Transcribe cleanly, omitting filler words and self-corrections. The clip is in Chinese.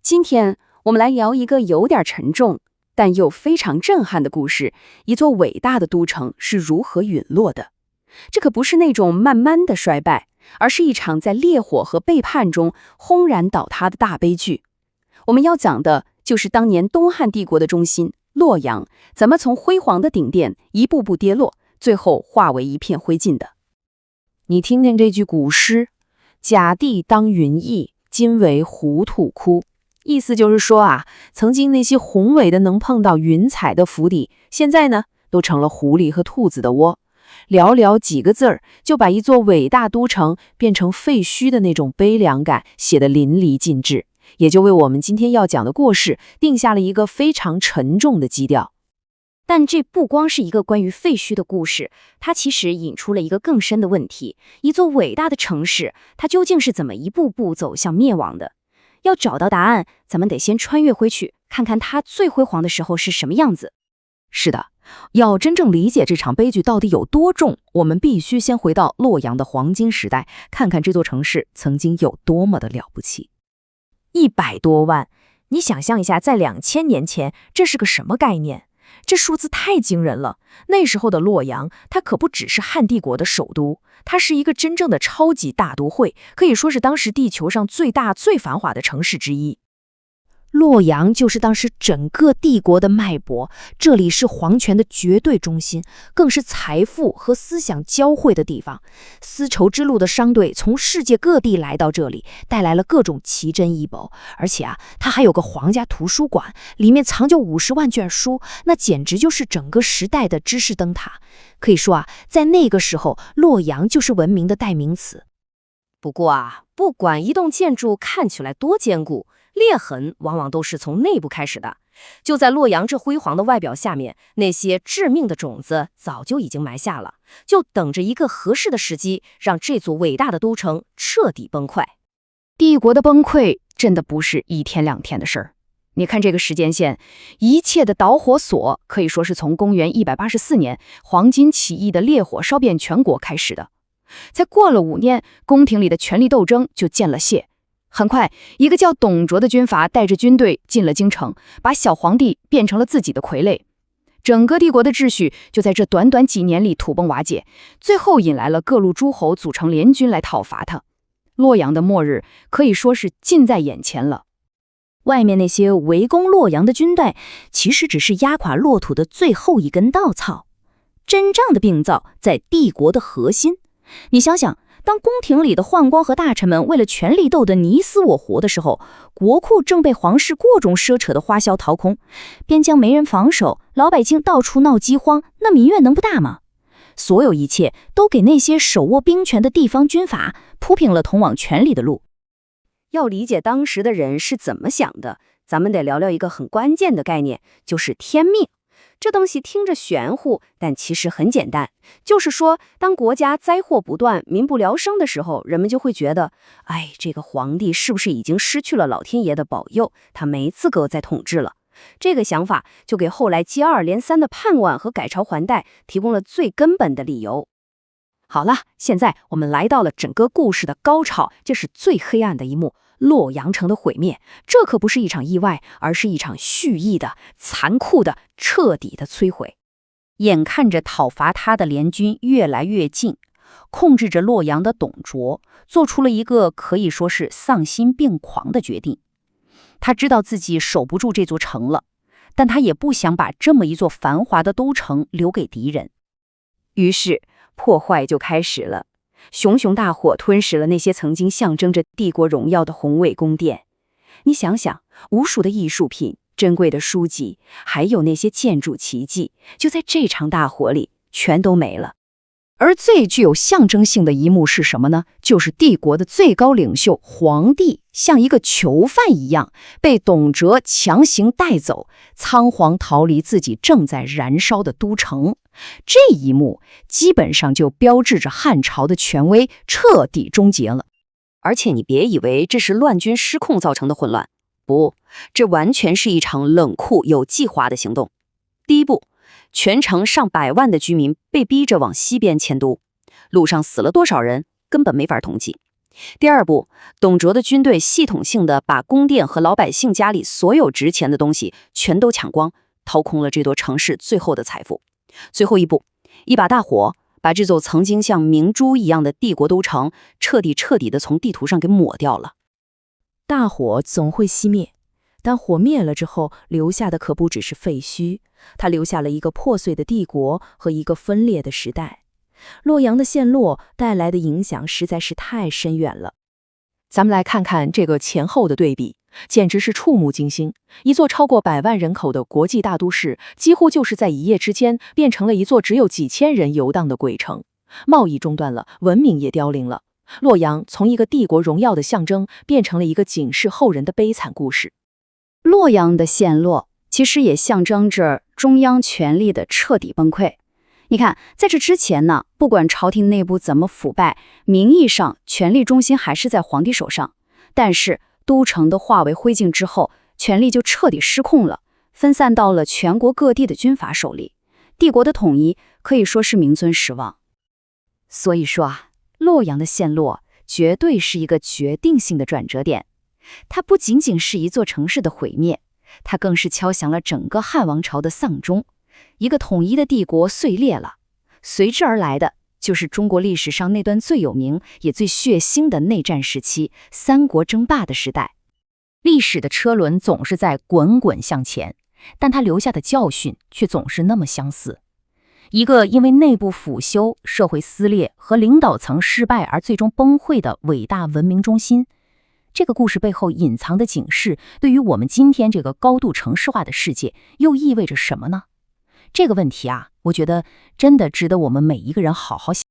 今天我们来聊一个有点沉重，但又非常震撼的故事：一座伟大的都城是如何陨落的。这可不是那种慢慢的衰败，而是一场在烈火和背叛中轰然倒塌的大悲剧。我们要讲的就是当年东汉帝国的中心洛阳，怎么从辉煌的顶点一步步跌落，最后化为一片灰烬的。你听听这句古诗：甲地当云翳，今为糊涂窟。意思就是说啊，曾经那些宏伟的能碰到云彩的府邸，现在呢都成了狐狸和兔子的窝。寥寥几个字儿，就把一座伟大都城变成废墟的那种悲凉感写得淋漓尽致，也就为我们今天要讲的故事定下了一个非常沉重的基调。但这不光是一个关于废墟的故事，它其实引出了一个更深的问题：一座伟大的城市，它究竟是怎么一步步走向灭亡的？要找到答案，咱们得先穿越回去，看看它最辉煌的时候是什么样子。是的，要真正理解这场悲剧到底有多重，我们必须先回到洛阳的黄金时代，看看这座城市曾经有多么的了不起。100多万，你想象一下，在2000年前，这是个什么概念？这数字太惊人了。那时候的洛阳，它可不只是汉帝国的首都，它是一个真正的超级大都会，可以说是当时地球上最大最繁华的城市之一。洛阳就是当时整个帝国的脉搏，这里是皇权的绝对中心，更是财富和思想交汇的地方。丝绸之路的商队从世界各地来到这里，带来了各种奇珍异宝，而且它还有个皇家图书馆，里面藏就50万卷书，那简直就是整个时代的知识灯塔。可以说在那个时候，洛阳就是文明的代名词。不过不管一栋建筑看起来多坚固，裂痕往往都是从内部开始的。就在洛阳这辉煌的外表下面，那些致命的种子早就已经埋下了，就等着一个合适的时机，让这座伟大的都城彻底崩溃。帝国的崩溃真的不是1天2天的事儿。你看这个时间线，一切的导火索可以说是从公元184年黄巾起义的烈火烧遍全国开始的。才过了5年，宫廷里的权力斗争就见了血。很快，一个叫董卓的军阀带着军队进了京城，把小皇帝变成了自己的傀儡。整个帝国的秩序就在这短短几年里土崩瓦解，最后引来了各路诸侯组成联军来讨伐他。洛阳的末日可以说是近在眼前了。外面那些围攻洛阳的军队，其实只是压垮骆驼的最后一根稻草。真正的病灶在帝国的核心。你想想，当宫廷里的宦官和大臣们为了权力斗得你死我活的时候，国库正被皇室各种奢侈的花销掏空，边疆没人防守，老百姓到处闹饥荒，那民怨能不大吗？所有一切都给那些手握兵权的地方军阀铺平了通往权力的路。要理解当时的人是怎么想的，咱们得聊聊一个很关键的概念，就是天命。这东西听着玄乎，但其实很简单，就是说，当国家灾祸不断、民不聊生的时候，人们就会觉得，这个皇帝是不是已经失去了老天爷的保佑，他没资格再统治了。这个想法就给后来接二连三的叛乱和改朝换代提供了最根本的理由。好了，现在我们来到了整个故事的高潮，这是最黑暗的一幕。洛阳城的毁灭，这可不是一场意外，而是一场蓄意的、残酷的、彻底的摧毁。眼看着讨伐他的联军越来越近，控制着洛阳的董卓做出了一个可以说是丧心病狂的决定。他知道自己守不住这座城了，但他也不想把这么一座繁华的都城留给敌人。于是破坏就开始了。熊熊大火吞噬了那些曾经象征着帝国荣耀的宏伟宫殿。你想想，无数的艺术品、珍贵的书籍，还有那些建筑奇迹，就在这场大火里全都没了。而最具有象征性的一幕是什么呢？就是帝国的最高领袖皇帝像一个囚犯一样被董卓强行带走，仓皇逃离自己正在燃烧的都城。这一幕基本上就标志着汉朝的权威彻底终结了。而且你别以为这是乱军失控造成的混乱，不，这完全是一场冷酷有计划的行动。第一步，全城上百万的居民被逼着往西边迁都，路上死了多少人根本没法统计。第二步，董卓的军队系统性的把宫殿和老百姓家里所有值钱的东西全都抢光，掏空了这座城市最后的财富。最后一步，一把大火把这座曾经像明珠一样的帝国都城彻底的从地图上给抹掉了。大火总会熄灭，但火灭了之后，留下的可不只是废墟，它留下了一个破碎的帝国和一个分裂的时代。洛阳的陷落带来的影响实在是太深远了。咱们来看看这个前后的对比，简直是触目惊心。一座超过100万人口的国际大都市，几乎就是在一夜之间变成了一座只有几千人游荡的鬼城。贸易中断了，文明也凋零了。洛阳从一个帝国荣耀的象征，变成了一个警示后人的悲惨故事。洛阳的陷落，其实也象征着中央权力的彻底崩溃。你看，在这之前呢，不管朝廷内部怎么腐败，名义上权力中心还是在皇帝手上，但是都城都化为灰烬之后，权力就彻底失控了，分散到了全国各地的军阀手里。帝国的统一可以说是名存实亡。所以说啊，洛阳的陷落绝对是一个决定性的转折点。它不仅仅是一座城市的毁灭，它更是敲响了整个汉王朝的丧钟。一个统一的帝国碎裂了，随之而来的就是中国历史上那段最有名也最血腥的内战时期——三国争霸的时代。历史的车轮总是在滚滚向前，但它留下的教训却总是那么相似。一个因为内部腐朽、社会撕裂和领导层失败而最终崩溃的伟大文明中心。这个故事背后隐藏的警示，对于我们今天这个高度城市化的世界，又意味着什么呢？这个问题啊，我觉得真的值得我们每一个人好好想。